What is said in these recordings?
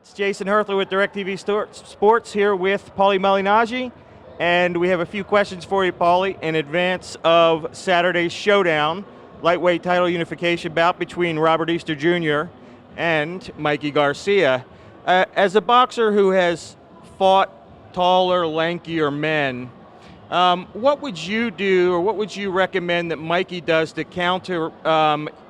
It's Jason Herthler with DIRECTV Sports here with PAULIE MALIGNAGGI, and we have a few questions for you, PAULIE, in advance of Saturday's showdown, lightweight title unification bout between Robert Easter Jr. and Mikey Garcia. As a boxer who has fought taller, lankier men, what would you do, or what would you recommend that Mikey does to counter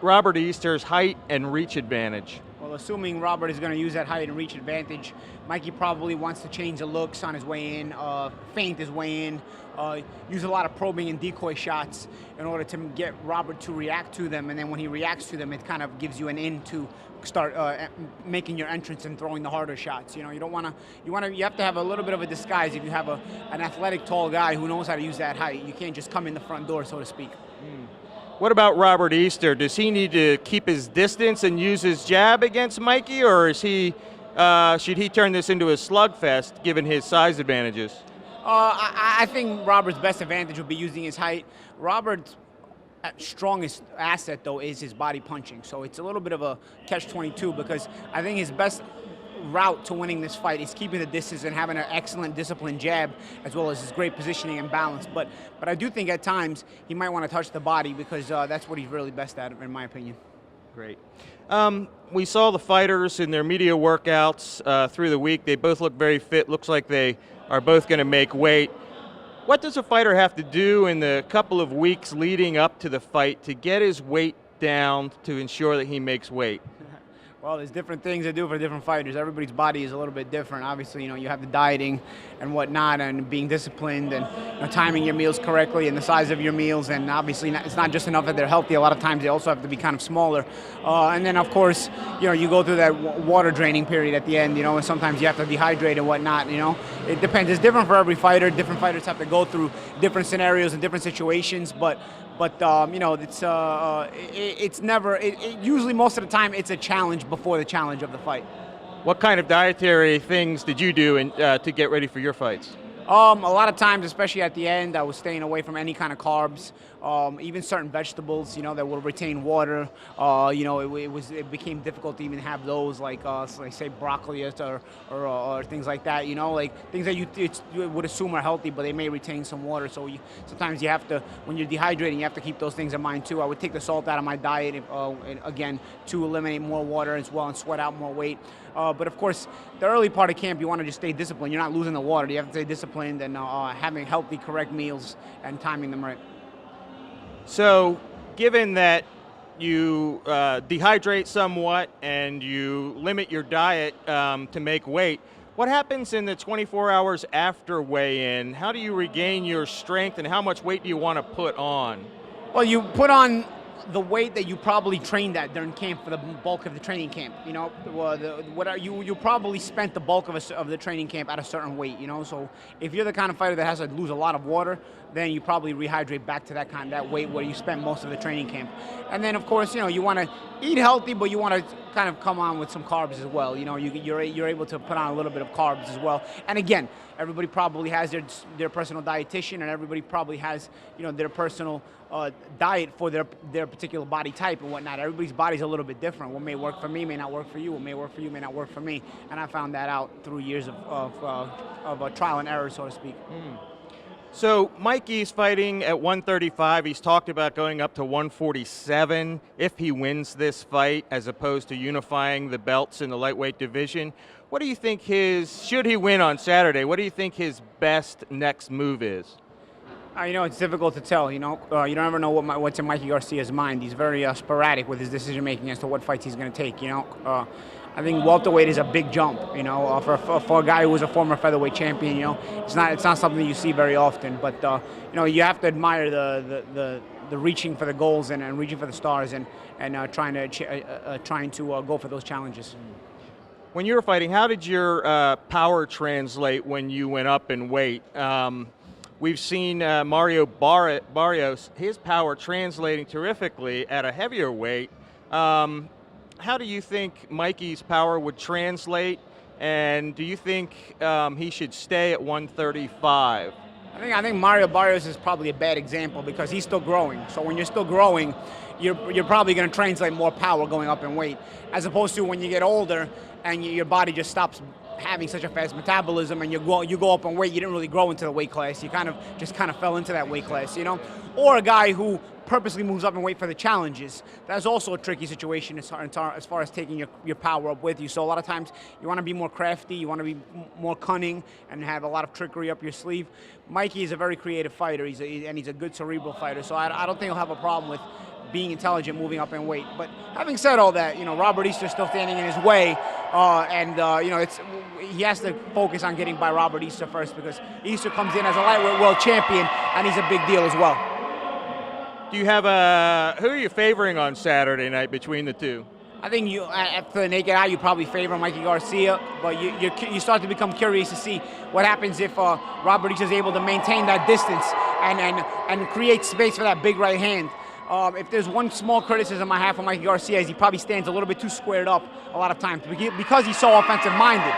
Robert Easter's height and reach advantage? Well, assuming Robert is going to use that height and reach advantage, Mikey probably wants to change the looks on his way in, feint his way in, use a lot of probing and decoy shots in order to get Robert to react to them, and then when he reacts to them, it kind of gives you an in to start making your entrance and throwing the harder shots. You know, you have to have a little bit of a disguise if you have an athletic, tall guy who knows how to use that height. You can't just come in the front door, so to speak. What about Robert Easter? Does he need to keep his distance and use his jab against Mikey, or is should he turn this into a slugfest given his size advantages? I think Robert's best advantage would be using his height. Robert's strongest asset, though, is his body punching. So it's a little bit of a catch-22 because I think his best route to winning this fight is keeping the distance and having an excellent disciplined jab, as well as his great positioning and balance. But I do think at times he might want to touch the body because that's what he's really best at, in my opinion. Great. We saw the fighters in their media workouts through the week. They both look very fit. Looks like they are both going to make weight. What does a fighter have to do in the couple of weeks leading up to the fight to get his weight down to ensure that he makes weight? Well, there's different things to do for different fighters. Everybody's body is a little bit different. Obviously, you have the dieting and whatnot, and being disciplined, and timing your meals correctly, and the size of your meals. And obviously, it's not just enough that they're healthy. A lot of times, they also have to be kind of smaller. And then, of course, you go through that water draining period at the end. And sometimes you have to dehydrate and whatnot. It depends. It's different for every fighter. Different fighters have to go through different scenarios and different situations. But it's never. Usually, most of the time, it's a challenge before the challenge of the fight. What kind of dietary things did you do to get ready for your fights? A lot of times, especially at the end, I was staying away from any kind of carbs, even certain vegetables, that will retain water. It became difficult to even have those, like say broccoli or things like that. Like things that you would assume are healthy, but they may retain some water. So sometimes you have to, when you're dehydrating, you have to keep those things in mind too. I would take the salt out of my diet again to eliminate more water as well and sweat out more weight. But of course, the early part of camp, you want to just stay disciplined. You're not losing the water. You have to stay disciplined and having healthy, correct meals and timing them right. So, given that you dehydrate somewhat and you limit your diet to make weight, what happens in the 24 hours after weigh-in? How do you regain your strength, and how much weight do you want to put on? Well, you put on the weight that you probably trained at during camp for the bulk of the training camp. You probably spent the bulk of the training camp at a certain weight. So if you're the kind of fighter that has to lose a lot of water, then you probably rehydrate back to that weight where you spent most of the training camp. And then of course, you want to eat healthy, but you want to kind of come on with some carbs as well. You're able to put on a little bit of carbs as well. And again, everybody probably has their personal dietitian, and everybody probably has their personal diet for their particular body type and whatnot. Everybody's body's a little bit different. What may work for me may not work for you. What may work for you may not work for me. And I found that out through years of trial and error, so to speak. So Mikey's fighting at 135. He's talked about going up to 147 if he wins this fight, as opposed to unifying the belts in the lightweight division. What do you think should he win on Saturday, what do you think his best next move is? It's difficult to tell. You don't ever know what's in Mikey Garcia's mind. He's very sporadic with his decision-making as to what fights he's going to take. I think welterweight is a big jump. For a guy who was a former featherweight champion. It's not something you see very often. But you have to admire the reaching for the goals and reaching for the stars and trying to go for those challenges. When you were fighting, how did your power translate when you went up in weight? We've seen Mario Barrios, his power translating terrifically at a heavier weight. How do you think Mikey's power would translate, and do you think he should stay at 135? I think Mario Barrios is probably a bad example because he's still growing. So when you're still growing, you're probably going to translate more power going up in weight, as opposed to when you get older and your body just stops having such a fast metabolism, and you go up in weight. You didn't really grow into the weight class. You kind of fell into that weight class, you know. Or a guy who purposely moves up in weight for the challenges. That's also a tricky situation as far as taking your power up with you. So a lot of times you want to be more crafty, you want to be more cunning, and have a lot of trickery up your sleeve. Mikey is a very creative fighter, he's a good cerebral fighter. So I don't think he'll have a problem with being intelligent, moving up in weight. But having said all that, you know, Robert Easter's still standing in his way, you know, he has to focus on getting by Robert Easter first, because Easter comes in as a lightweight world champion, and he's a big deal as well. Do you have who are you favoring on Saturday night between the two? I think for the naked eye, you probably favor Mikey Garcia, but you start to become curious to see what happens if Robert Easter is able to maintain that distance and create space for that big right hand. If there's one small criticism I have for Mikey Garcia, is he probably stands a little bit too squared up a lot of times because he's so offensive-minded.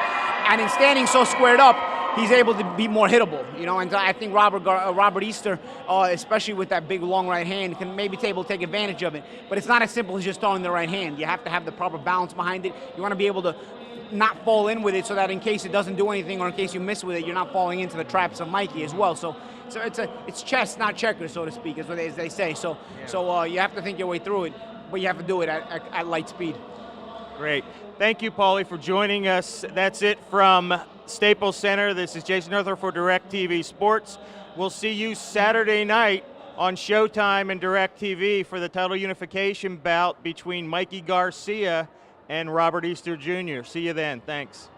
And in standing so squared up, he's able to be more hittable, you know. And I think Robert Easter, especially with that big long right hand, can maybe be able to take advantage of it. But it's not as simple as just throwing the right hand. You have to have the proper balance behind it. You want to be able to not fall in with it, so that in case it doesn't do anything, or in case you miss with it, you're not falling into the traps of Mikey as well. So it's chess, not checkers, so to speak, as they say. So you have to think your way through it, but you have to do it at light speed. Great. Thank you, Paulie, for joining us. That's it from Staples Center. This is Jason Arthur for DIRECTV Sports. We'll see you Saturday night on Showtime and DIRECTV for the title unification bout between Mikey Garcia and Robert Easter Jr. See you then. Thanks.